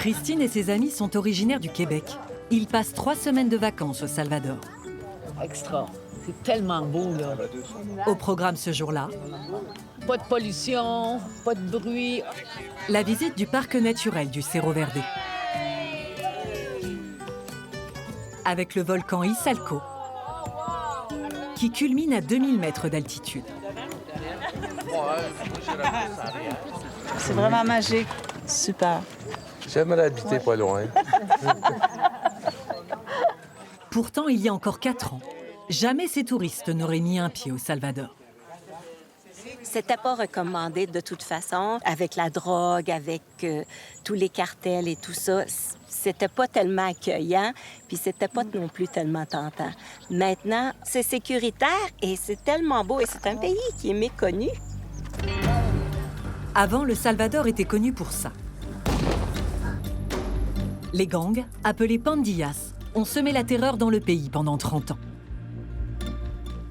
Christine et ses amis sont originaires du Québec. Ils passent 3 semaines de vacances au Salvador. Extra. C'est tellement beau, là. Au programme ce jour-là, Pas de pollution, pas de bruit. la visite du parc naturel du Cerro Verde. Avec le volcan Izalco, qui culmine à 2000 mètres d'altitude. C'est vraiment magique. Super. J'aimerais habiter pas loin. Pourtant, il y a encore 4 ans, jamais ces touristes n'auraient mis un pied au Salvador. C'était pas recommandé de toute façon. Avec la drogue, avec tous les cartels et tout ça, c'était pas tellement accueillant, puis c'était pas non plus tellement tentant. Maintenant, c'est sécuritaire et c'est tellement beau et c'est un pays qui est méconnu. Avant, le Salvador était connu pour ça. Les gangs, appelés pandillas, ont semé la terreur dans le pays pendant 30 ans.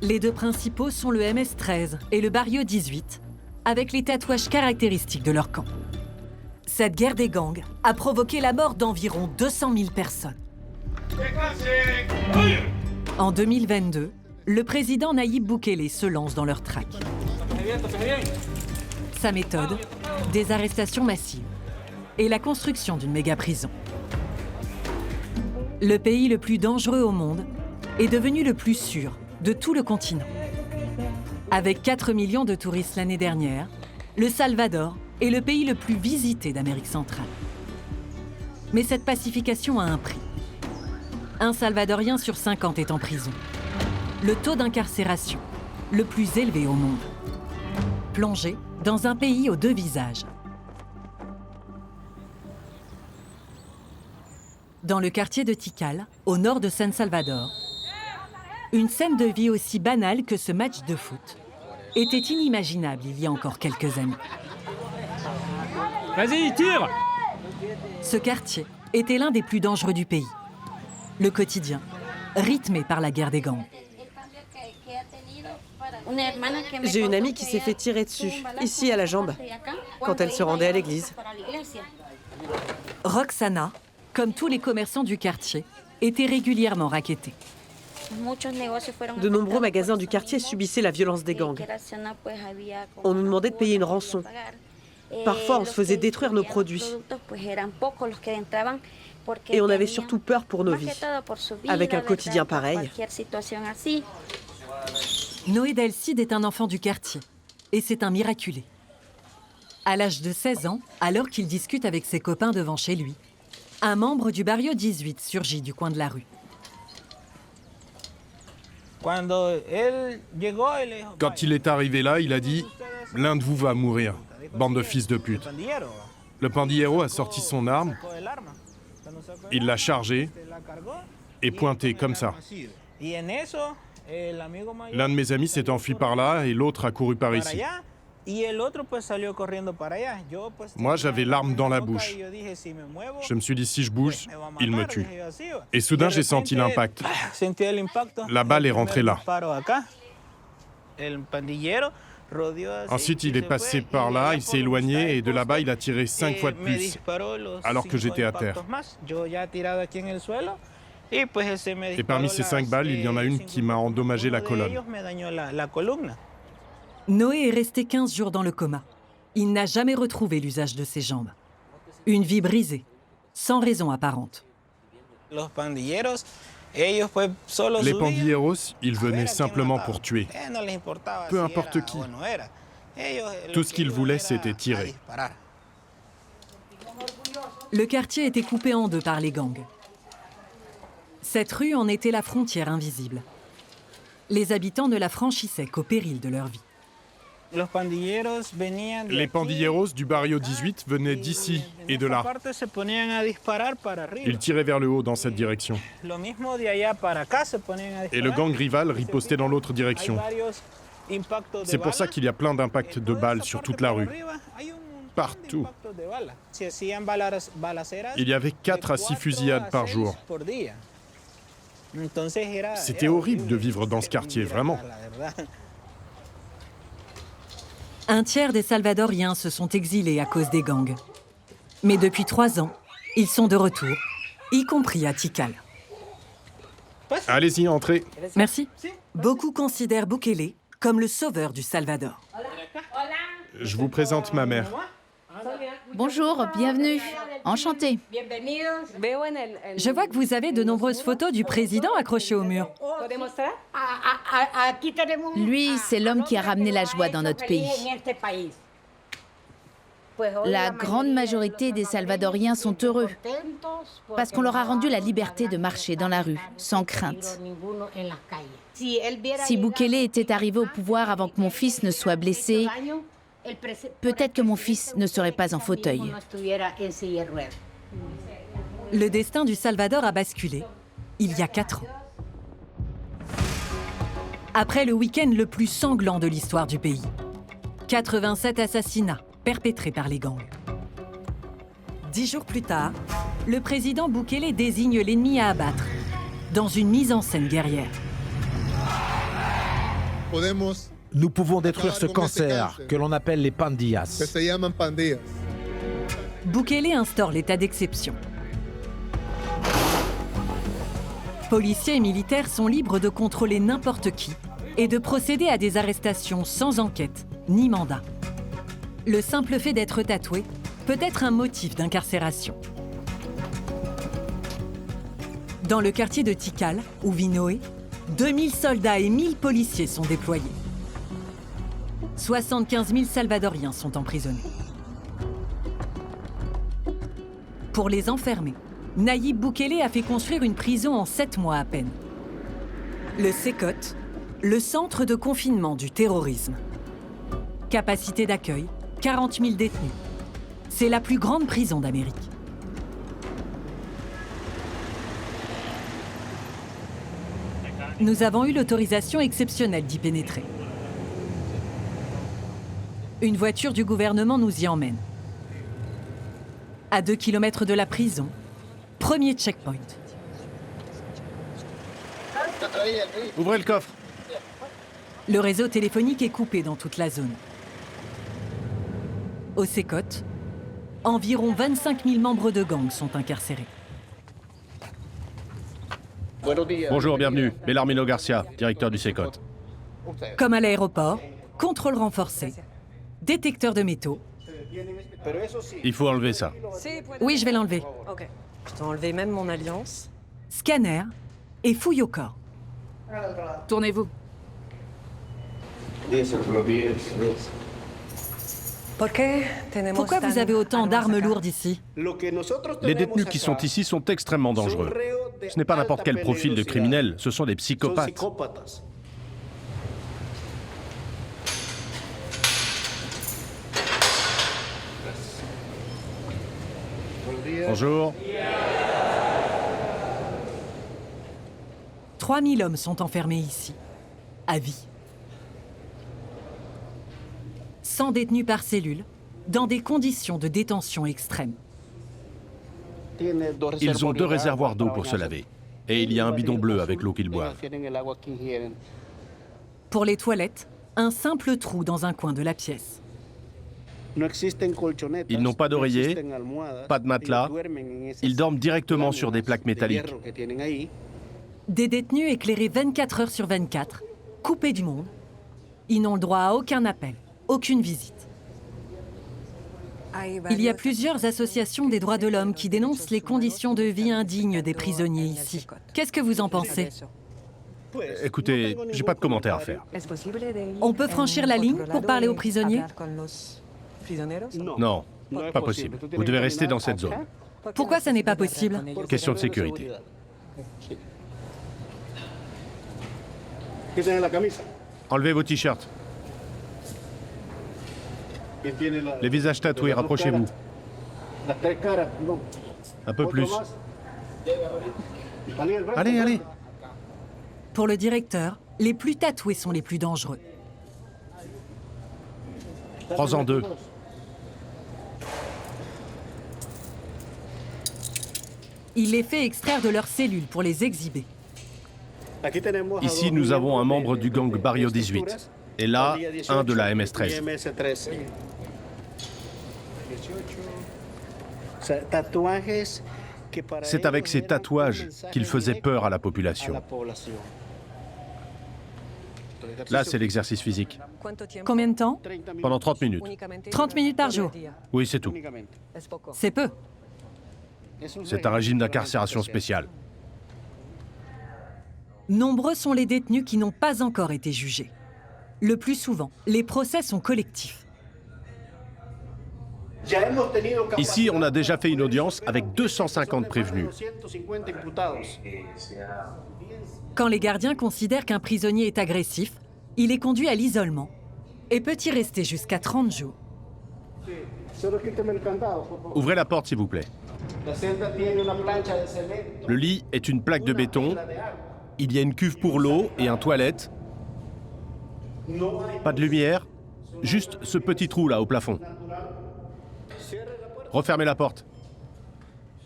Les 2 principaux sont le MS-13 et le Barrio 18, avec les tatouages caractéristiques de leur camp. Cette guerre des gangs a provoqué la mort d'environ 200 000 personnes. En 2022, le président Nayib Bukele se lance dans leur traque. Sa méthode, des arrestations massives et la construction d'une méga-prison. Le pays le plus dangereux au monde est devenu le plus sûr de tout le continent. Avec 4 millions de touristes l'année dernière, le Salvador est le pays le plus visité d'Amérique centrale. Mais cette pacification a un prix. Un Salvadorien sur 50 est en prison. Le taux d'incarcération, le plus élevé au monde. Plongé dans un pays aux 2 visages. Dans le quartier de Tikal, au nord de San Salvador, une scène de vie aussi banale que ce match de foot était inimaginable il y a encore quelques années. Vas-y, tire! Ce quartier était l'un des plus dangereux du pays. Le quotidien, rythmé par la guerre des gangs. J'ai une amie qui s'est fait tirer dessus, ici à la jambe, quand elle se rendait à l'église. Roxana, comme tous les commerçants du quartier, était régulièrement rackettée. De nombreux magasins du quartier subissaient la violence des gangs. On nous demandait de payer une rançon. Parfois, on se faisait détruire nos produits. Et on avait surtout peur pour nos vies. Avec un quotidien pareil. Noé Delcide est un enfant du quartier. Et c'est un miraculé. À l'âge de 16 ans, alors qu'il discute avec ses copains devant chez lui, un membre du Barrio 18 surgit du coin de la rue. Quand il est arrivé là, il a dit « L'un de vous va mourir, bande de fils de pute ». Le pandillero a sorti son arme, il l'a chargée et pointé comme ça. L'un de mes amis s'est enfui par là et l'autre a couru par ici. Moi, j'avais l'arme dans la bouche. Je me suis dit, si je bouge, il me tue. Et soudain, j'ai senti l'impact. La balle est rentrée là. Ensuite, il est passé par là, il s'est éloigné et de là-bas, il a tiré 5 fois de plus, alors que j'étais à terre. Et parmi ces 5 balles, il y en a une qui m'a endommagé la colonne. Noé est resté 15 jours dans le coma. Il n'a jamais retrouvé l'usage de ses jambes. Une vie brisée, sans raison apparente. Les pandilleros, ils venaient simplement pour tuer. Peu importe qui. Tout ce qu'ils voulaient, c'était tirer. Le quartier était coupé en 2 par les gangs. Cette rue en était la frontière invisible. Les habitants ne la franchissaient qu'au péril de leur vie. Les pandilleros du Barrio 18 venaient d'ici et de là. Ils tiraient vers le haut dans cette direction. Et le gang rival ripostait dans l'autre direction. C'est pour ça qu'il y a plein d'impacts de balles sur toute la rue. Partout. Il y avait 4 à 6 fusillades par jour. C'était horrible de vivre dans ce quartier, vraiment. Un tiers des Salvadoriens se sont exilés à cause des gangs. Mais depuis 3 ans, Ils sont de retour, y compris à Tikal. Allez-y, entrez. Merci. Beaucoup considèrent Bukele comme le sauveur du Salvador. Je vous présente ma mère. Bonjour, bienvenue. Enchantée. Je vois que vous avez de nombreuses photos du président accrochées au mur. Lui, c'est l'homme qui a ramené la joie dans notre pays. La grande majorité des Salvadoriens sont heureux parce qu'on leur a rendu la liberté de marcher dans la rue, sans crainte. Si Bukele était arrivé au pouvoir avant que mon fils ne soit blessé, peut-être que mon fils ne serait pas en fauteuil. Le destin du Salvador a basculé il y a 4 ans. Après le week-end le plus sanglant de l'histoire du pays. 87 assassinats perpétrés par les gangs. 10 jours plus tard, le président Bukele désigne l'ennemi à abattre dans une mise en scène guerrière. Nous pouvons détruire ce cancer que l'on appelle les pandillas. Bukele instaure l'état d'exception. Policiers et militaires sont libres de contrôler n'importe qui et de procéder à des arrestations sans enquête ni mandat. Le simple fait d'être tatoué peut être un motif d'incarcération. Dans le quartier de Tikal, où vit Noé, 2000 soldats et 1000 policiers sont déployés. 75 000 Salvadoriens sont emprisonnés. Pour les enfermer, Nayib Bukele a fait construire une prison en 7 mois à peine. Le CECOT, le centre de confinement du terrorisme. Capacité d'accueil, 40 000 détenus. C'est la plus grande prison d'Amérique. Nous avons eu l'autorisation exceptionnelle d'y pénétrer. Une voiture du gouvernement nous y emmène. À 2 km de la prison, premier checkpoint. Ouvrez le coffre. Le réseau téléphonique est coupé dans toute la zone. Au CECOT, environ 25 000 membres de gangs sont incarcérés. Bonjour, bienvenue. Belarmino Garcia, directeur du CECOT. Comme à l'aéroport, contrôle renforcé, détecteur de métaux. Il faut enlever ça. Oui, je vais l'enlever. Je t'ai enlevé même mon alliance. Scanner et fouille au corps. Tournez-vous. Pourquoi vous avez autant d'armes lourdes ici? Les détenus qui sont ici sont extrêmement dangereux. Ce n'est pas n'importe quel profil de criminel, ce sont des psychopathes. Bonjour. 3000 hommes sont enfermés ici, à vie. 100 détenus par cellule, dans des conditions de détention extrêmes. Ils ont 2 réservoirs d'eau pour se laver. Et il y a un bidon bleu avec l'eau qu'ils boivent. Pour les toilettes, un simple trou dans un coin de la pièce. Ils n'ont pas d'oreiller, pas de matelas. Ils dorment directement sur des plaques métalliques. Des détenus éclairés 24 heures sur 24, coupés du monde. Ils n'ont le droit à aucun appel, aucune visite. Il y a plusieurs associations des droits de l'homme qui dénoncent les conditions de vie indignes des prisonniers ici. Qu'est-ce que vous en pensez? Écoutez, j'ai pas de commentaires à faire. On peut franchir la ligne pour parler aux prisonniers? Non, pas possible. Vous devez rester dans cette zone. Pourquoi ça n'est pas possible? Question de sécurité. Enlevez vos t-shirts. Les visages tatoués, rapprochez-vous. Un peu plus. Allez, allez. Pour le directeur, les plus tatoués sont les plus dangereux. Prends-en 2. Il les fait extraire de leurs cellules pour les exhiber. Ici, nous avons un membre du gang Barrio 18. Et là, un de la MS-13. C'est avec ces tatouages qu'il faisait peur à la population. Là, c'est l'exercice physique. Combien de temps? Pendant 30 minutes. 30 minutes par jour. Oui, c'est tout. C'est peu. C'est un régime d'incarcération spécial. Nombreux sont les détenus qui n'ont pas encore été jugés. Le plus souvent, les procès sont collectifs. Ici, on a déjà fait une audience avec 250 prévenus. Quand les gardiens considèrent qu'un prisonnier est agressif, il est conduit à l'isolement et peut y rester jusqu'à 30 jours. Ouvrez la porte, s'il vous plaît. Le lit est une plaque de béton. Il y a une cuve pour l'eau et un toilette. Pas de lumière, juste ce petit trou là au plafond. Refermez la porte.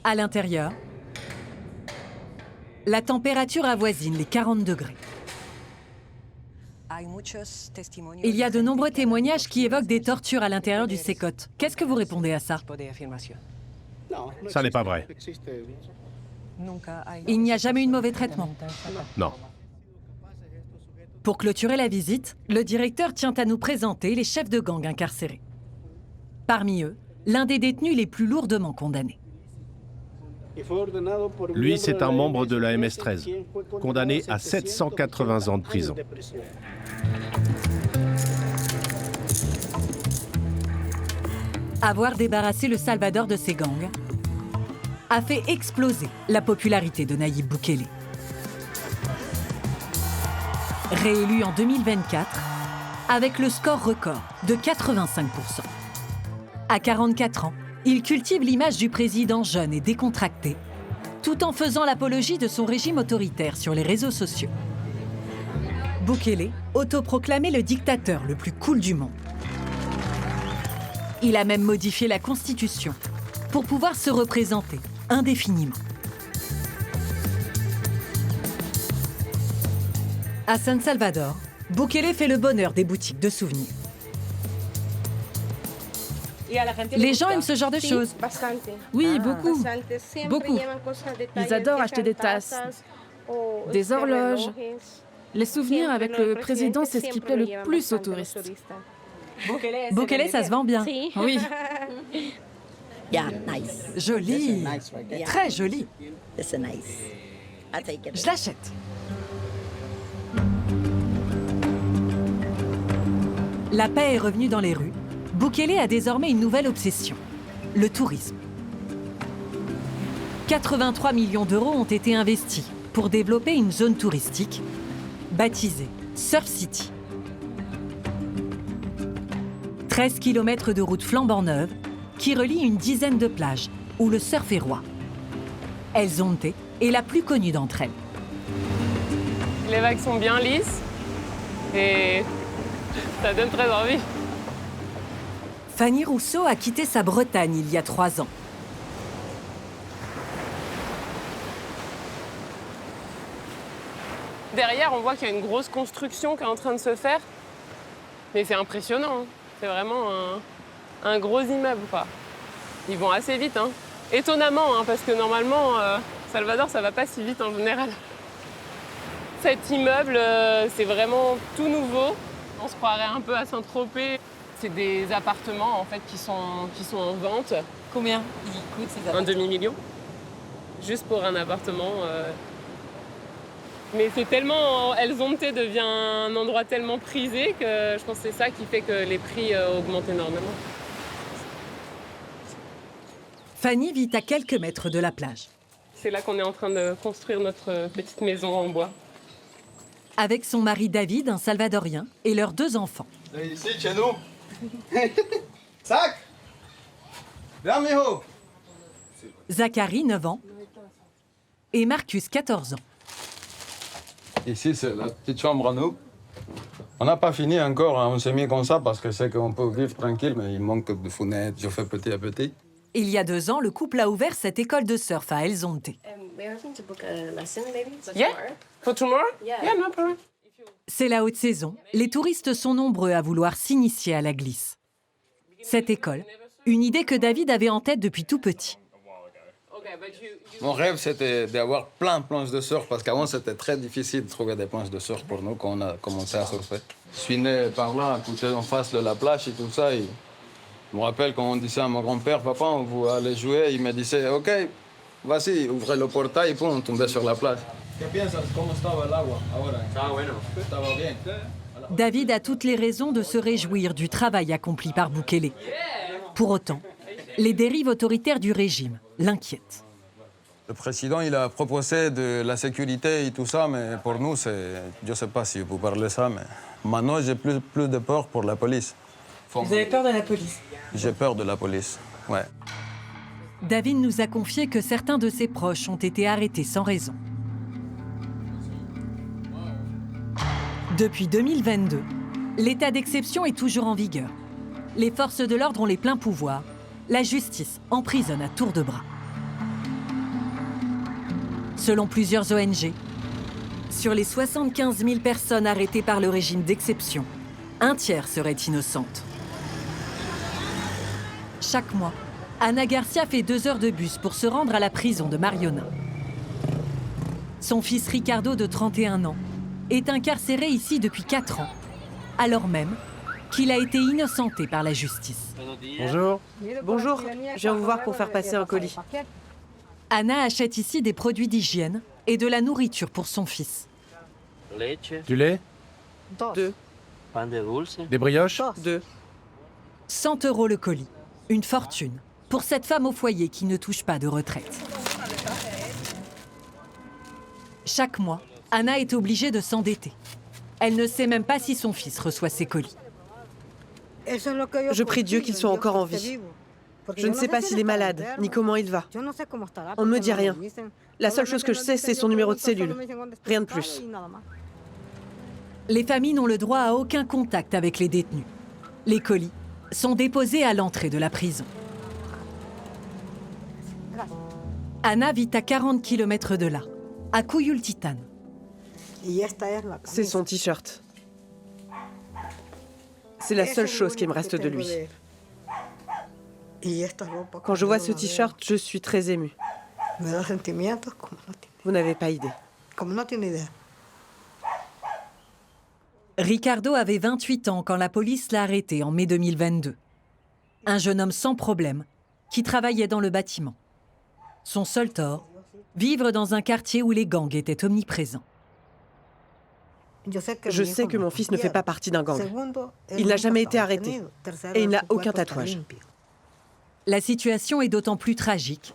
À l'intérieur, la température avoisine les 40 degrés. Il y a de nombreux témoignages qui évoquent des tortures à l'intérieur du Sécote. Qu'est-ce que vous répondez à ça? Ça n'est pas vrai. Il n'y a jamais eu de mauvais traitement. Non. Pour clôturer la visite, le directeur tient à nous présenter les chefs de gang incarcérés. Parmi eux, l'un des détenus les plus lourdement condamnés. Lui, c'est un membre de la MS-13, condamné à 780 ans de prison. Avoir débarrassé le Salvador de ses gangs a fait exploser la popularité de Nayib Bukele. Réélu en 2024, avec le score record de 85%. À 44 ans, il cultive l'image du président jeune et décontracté, tout en faisant l'apologie de son régime autoritaire sur les réseaux sociaux. Bukele, autoproclamé le dictateur le plus cool du monde. Il a même modifié la Constitution pour pouvoir se représenter indéfiniment. À San Salvador, Bukele fait le bonheur des boutiques de souvenirs. Les gens aiment ce genre de choses. Oui, beaucoup. Beaucoup. Ils adorent acheter des tasses, des horloges. Les souvenirs avec le président, c'est ce qui plaît le plus aux touristes. Bukele, ça se vend bien. Oui. Joli. Très joli. Je l'achète. La paix est revenue dans les rues. Bukele a désormais une nouvelle obsession, le tourisme. 83 millions d'euros ont été investis pour développer une zone touristique baptisée Surf City. 13 km de routes flambant neuves qui relient une dizaine de plages où le surf est roi. El Zonte est la plus connue d'entre elles. Les vagues sont bien lisses et ça donne très envie. Fanny Rousseau a quitté sa Bretagne il y a 3 ans. Derrière, on voit qu'il y a une grosse construction qui est en train de se faire. Mais c'est impressionnant. Hein. C'est vraiment un gros immeuble, quoi. Ils vont assez vite, hein. Étonnamment, hein, parce que normalement, Salvador, ça va pas si vite en général. Cet immeuble, c'est vraiment tout nouveau. On se croirait un peu à Saint-Tropez. C'est des appartements en fait qui sont en vente. Combien ils coûtent ces appartements? Un demi-million. Juste pour un appartement. Mais c'est tellement... El Zonte devient un endroit tellement prisé que je pense que c'est ça qui fait que les prix augmentent énormément. Fanny vit à quelques mètres de la plage. C'est là qu'on est en train de construire notre petite maison en bois. Avec son mari David, un Salvadorien, et leurs 2 enfants. Ici, chez nous. Sac. Viens, mijo. Zachary, 9 ans, et Marcus, 14 ans. Ici, c'est la petite chambre à nous. On n'a pas fini encore, hein. On s'est mis comme ça parce que c'est qu'on peut vivre tranquille, mais il manque de fenêtres, je fais petit à petit. Il y a 2 ans, le couple a ouvert cette école de surf à El Zonte. Yeah? For tomorrow? Yeah, no problem. C'est la haute saison. Les touristes sont nombreux à vouloir s'initier à la glisse. Cette école, une idée que David avait en tête depuis tout petit. Mon rêve, c'était d'avoir plein de planches de surf, parce qu'avant, c'était très difficile de trouver des planches de surf pour nous quand on a commencé à surfer. Je suis né par là, à côté en face de la plage et tout ça. Et je me rappelle quand on disait à mon grand-père, papa, on veut aller jouer, il me disait, OK, vas-y, ouvrez le portail et puis on tombait sur la plage. David a toutes les raisons de se réjouir du travail accompli par Bukele. Pour autant, les dérives autoritaires du régime l'inquiètent. Le président, il a proposé de la sécurité et tout ça, mais pour nous, c'est... Je ne sais pas si vous parlez ça, mais maintenant, j'ai plus de peur pour la police. Vous avez peur de la police? J'ai peur de la police, ouais. David nous a confié que certains de ses proches ont été arrêtés sans raison. Depuis 2022, l'état d'exception est toujours en vigueur. Les forces de l'ordre ont les pleins pouvoirs. La justice emprisonne à tour de bras. Selon plusieurs ONG, sur les 75 000 personnes arrêtées par le régime d'exception, un tiers serait innocente. Chaque mois, Ana Garcia fait 2 heures de bus pour se rendre à la prison de Mariona. Son fils Ricardo, de 31 ans, est incarcéré ici depuis 4 ans, alors même qu'il a été innocenté par la justice. Bonjour. Bonjour, je viens vous voir pour faire passer un colis. Ana achète ici des produits d'hygiène et de la nourriture pour son fils. Du lait? 2. Des brioches? 2. 100 € le colis, une fortune, pour cette femme au foyer qui ne touche pas de retraite. Chaque mois, Ana est obligée de s'endetter. Elle ne sait même pas si son fils reçoit ses colis. Je prie Dieu qu'il soit encore en vie. Je ne sais pas s'il est malade, ni comment il va. On ne me dit rien. La seule chose que je sais, c'est son numéro de cellule. Rien de plus. Les familles n'ont le droit à aucun contact avec les détenus. Les colis sont déposés à l'entrée de la prison. Ana vit à 40 km de là, à Cuyultitan. C'est son t-shirt. C'est la seule chose qui me reste de lui. Quand je vois ce t-shirt, je suis très émue. Vous n'avez pas idée. Ricardo avait 28 ans quand la police l'a arrêté en mai 2022. Un jeune homme sans problème qui travaillait dans le bâtiment. Son seul tort, vivre dans un quartier où les gangs étaient omniprésents. Je sais que mon fils ne fait pas partie d'un gang. Il n'a jamais été arrêté et il n'a aucun tatouage. La situation est d'autant plus tragique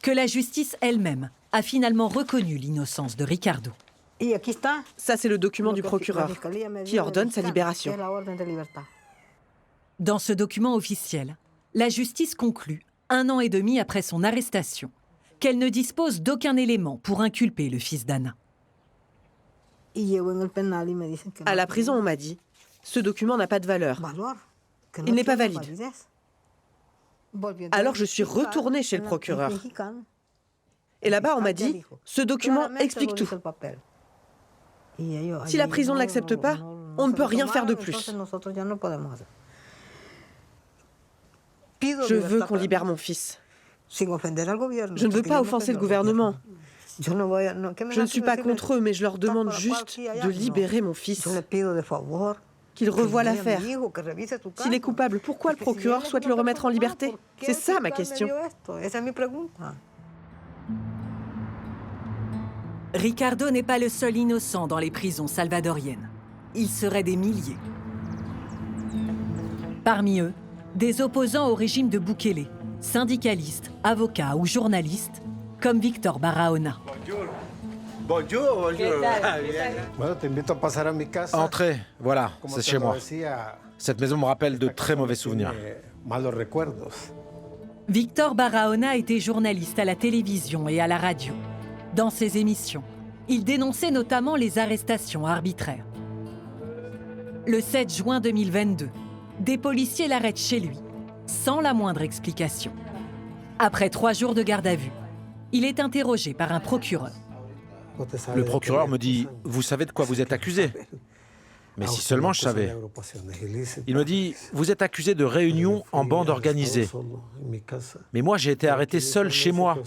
que la justice elle-même a finalement reconnu l'innocence de Ricardo. Ça, c'est le document du procureur qui ordonne sa libération. Dans ce document officiel, la justice conclut, 1 an et demi après son arrestation, qu'elle ne dispose d'aucun élément pour inculper le fils d'Ana. À la prison, on m'a dit, ce document n'a pas de valeur. Il n'est pas valide. Alors je suis retournée chez le procureur. Et là-bas, on m'a dit, ce document explique tout. Si la prison ne l'accepte pas, on ne peut rien faire de plus. Je veux qu'on libère mon fils. Je ne veux pas offenser le gouvernement. Je ne suis pas contre eux, mais je leur demande juste de libérer mon fils. Qu'ils revoient l'affaire. S'il est coupable, pourquoi le procureur souhaite le remettre en liberté? C'est ça ma question. Ricardo n'est pas le seul innocent dans les prisons salvadoriennes. Il serait des milliers. Parmi eux, des opposants au régime de Bukele, syndicalistes, avocats ou journalistes, comme Victor Barahona. Bonjour. Entrez, voilà, c'est chez moi. Cette maison me rappelle de très mauvais souvenirs. Victor Barahona était journaliste à la télévision et à la radio. Dans ses émissions, il dénonçait notamment les arrestations arbitraires. Le 7 juin 2022, des policiers l'arrêtent chez lui, sans la moindre explication. Après 3 jours de garde à vue, il est interrogé par un procureur. Le procureur me dit « Vous savez de quoi vous êtes accusé ?» Mais si seulement je savais. Il me dit, vous êtes accusé de réunion en bande organisée. Mais moi, j'ai été arrêté seul chez moi.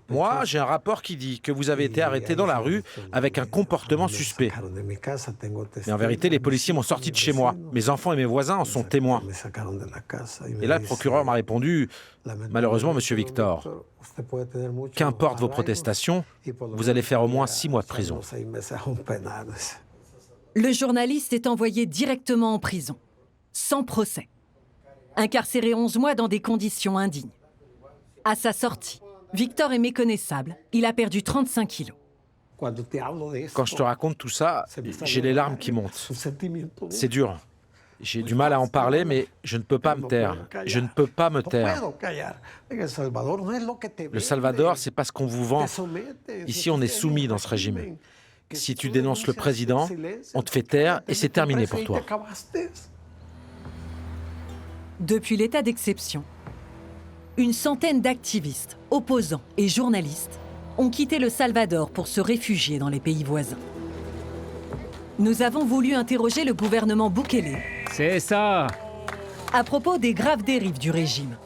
Moi, j'ai un rapport qui dit que vous avez été arrêté dans la rue avec un comportement suspect. Mais en vérité, les policiers m'ont sorti de chez moi. Mes enfants et mes voisins en sont témoins. Et là, le procureur m'a répondu, malheureusement, monsieur Victor, qu'importe vos protestations, vous allez faire au moins 6 mois de prison. Le journaliste est envoyé directement en prison, sans procès. Incarcéré 11 mois dans des conditions indignes. À sa sortie, Victor est méconnaissable. Il a perdu 35 kilos. Quand je te raconte tout ça, j'ai les larmes qui montent. C'est dur. J'ai du mal à en parler, mais je ne peux pas me taire. Je ne peux pas me taire. Le Salvador, c'est pas ce qu'on vous vend. Ici, on est soumis dans ce régime. Si tu dénonces le président, on te fait taire et c'est terminé pour toi. Depuis l'état d'exception, une centaine d'activistes, opposants et journalistes ont quitté le Salvador pour se réfugier dans les pays voisins. Nous avons voulu interroger le gouvernement Bukele. C'est ça! À propos des graves dérives du régime.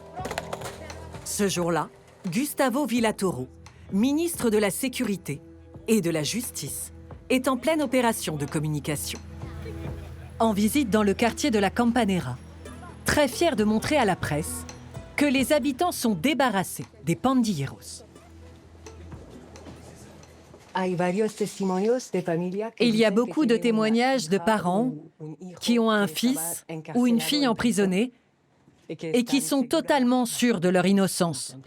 Ce jour-là, Gustavo Villatoro, ministre de la Sécurité et de la Justice, est en pleine opération de communication. En visite dans le quartier de la Campanera, très fier de montrer à la presse que les habitants sont débarrassés des pandilleros. Il y a beaucoup de témoignages de parents qui ont un fils ou une fille emprisonnés et qui sont totalement sûrs de leur innocence.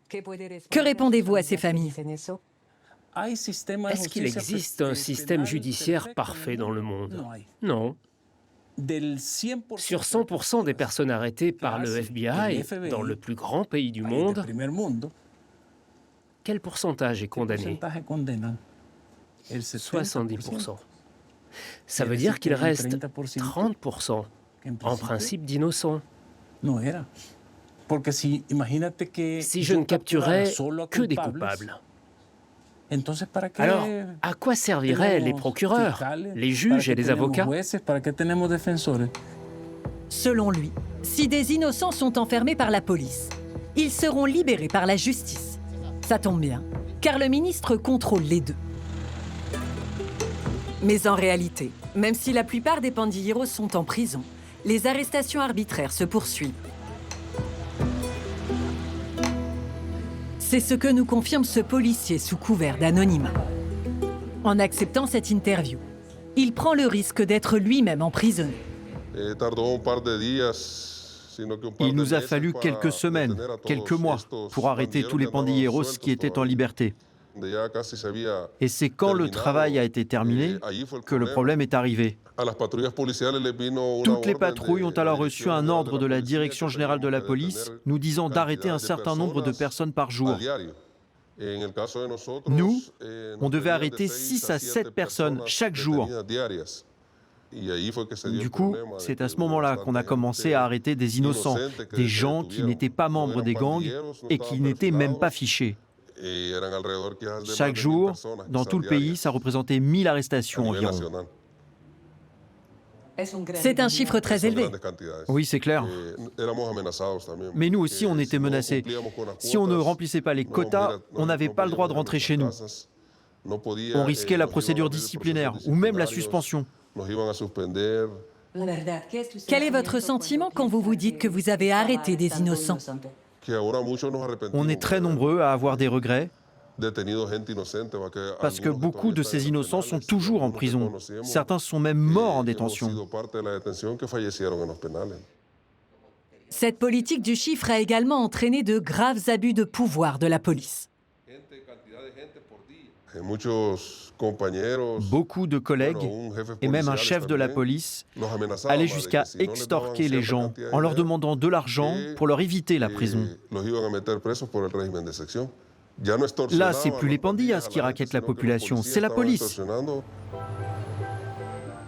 Que répondez-vous à ces familles ? Est-ce qu'il existe un système judiciaire parfait dans le monde? Non. Sur 100% des personnes arrêtées par le FBI dans le plus grand pays du monde, quel pourcentage est condamné? 70%. Ça veut dire qu'il reste 30%, en principe d'innocents. Si je ne capturais que des coupables, alors à quoi serviraient les procureurs, les juges et les avocats? Selon lui, si des innocents sont enfermés par la police, ils seront libérés par la justice. Ça tombe bien, car le ministre contrôle les deux. Mais en réalité, même si la plupart des pandilleros sont en prison, les arrestations arbitraires se poursuivent. C'est ce que nous confirme ce policier sous couvert d'anonymat. En acceptant cette interview, il prend le risque d'être lui-même emprisonné. Il nous a fallu quelques semaines, quelques mois, pour arrêter tous les pandilleros qui étaient en liberté. Et c'est quand le travail a été terminé que le problème est arrivé. Toutes les patrouilles ont alors reçu un ordre de la Direction générale de la police nous disant d'arrêter un certain nombre de personnes par jour. Nous, on devait arrêter 6 à 7 personnes chaque jour. Du coup, c'est à ce moment-là qu'on a commencé à arrêter des innocents, des gens qui n'étaient pas membres des gangs et qui n'étaient même pas fichés. Chaque jour, dans tout le pays, ça représentait 1000 arrestations environ. C'est un chiffre très élevé. Oui, c'est clair. Mais nous aussi, on était menacés. Si on ne remplissait pas les quotas, on n'avait pas le droit de rentrer chez nous. On risquait la procédure disciplinaire ou même la suspension. Quel est votre sentiment quand vous vous dites que vous avez arrêté des innocents? On est très nombreux à avoir des regrets, parce que beaucoup de ces innocents sont toujours en prison. Certains sont même morts en détention. Cette politique du chiffre a également entraîné de graves abus de pouvoir de la police. Beaucoup de collègues, et même un chef de la police, allaient jusqu'à extorquer les gens en leur demandant de l'argent pour leur éviter la prison. Là, c'est plus les pandillas qui raquettent la population, c'est la police.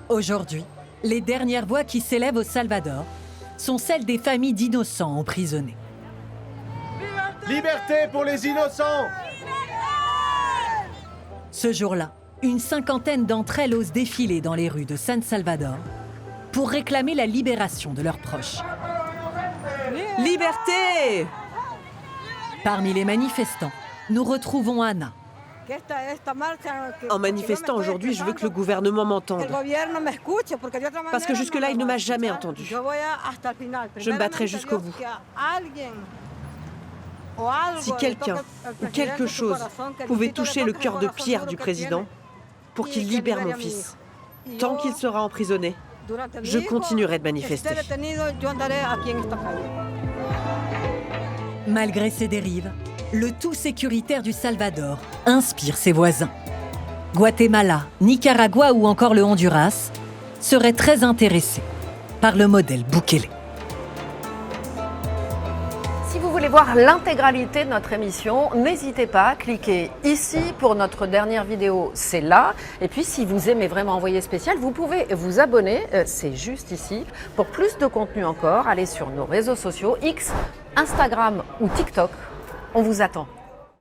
Aujourd'hui, les dernières voix qui s'élèvent au Salvador sont celles des familles d'innocents emprisonnés. Liberté pour les innocents! Ce jour-là, une cinquantaine d'entre elles osent défiler dans les rues de San Salvador pour réclamer la libération de leurs proches. Liberté! Parmi les manifestants, nous retrouvons Anna. En manifestant aujourd'hui, je veux que le gouvernement m'entende. Parce que jusque-là, il ne m'a jamais entendu. Je me battrai jusqu'au bout. Si quelqu'un ou quelque chose pouvait toucher le cœur de pierre du président pour qu'il libère mon fils, tant qu'il sera emprisonné, je continuerai de manifester. Malgré ces dérives, le tout sécuritaire du Salvador inspire ses voisins. Guatemala, Nicaragua ou encore le Honduras seraient très intéressés par le modèle Bukele. Si vous voulez voir l'intégralité de notre émission, n'hésitez pas, cliquez ici pour notre dernière vidéo, c'est là. Et puis si vous aimez vraiment Envoyé spécial, vous pouvez vous abonner, c'est juste ici. Pour plus de contenu encore, allez sur nos réseaux sociaux, X, Instagram ou TikTok. On vous attend.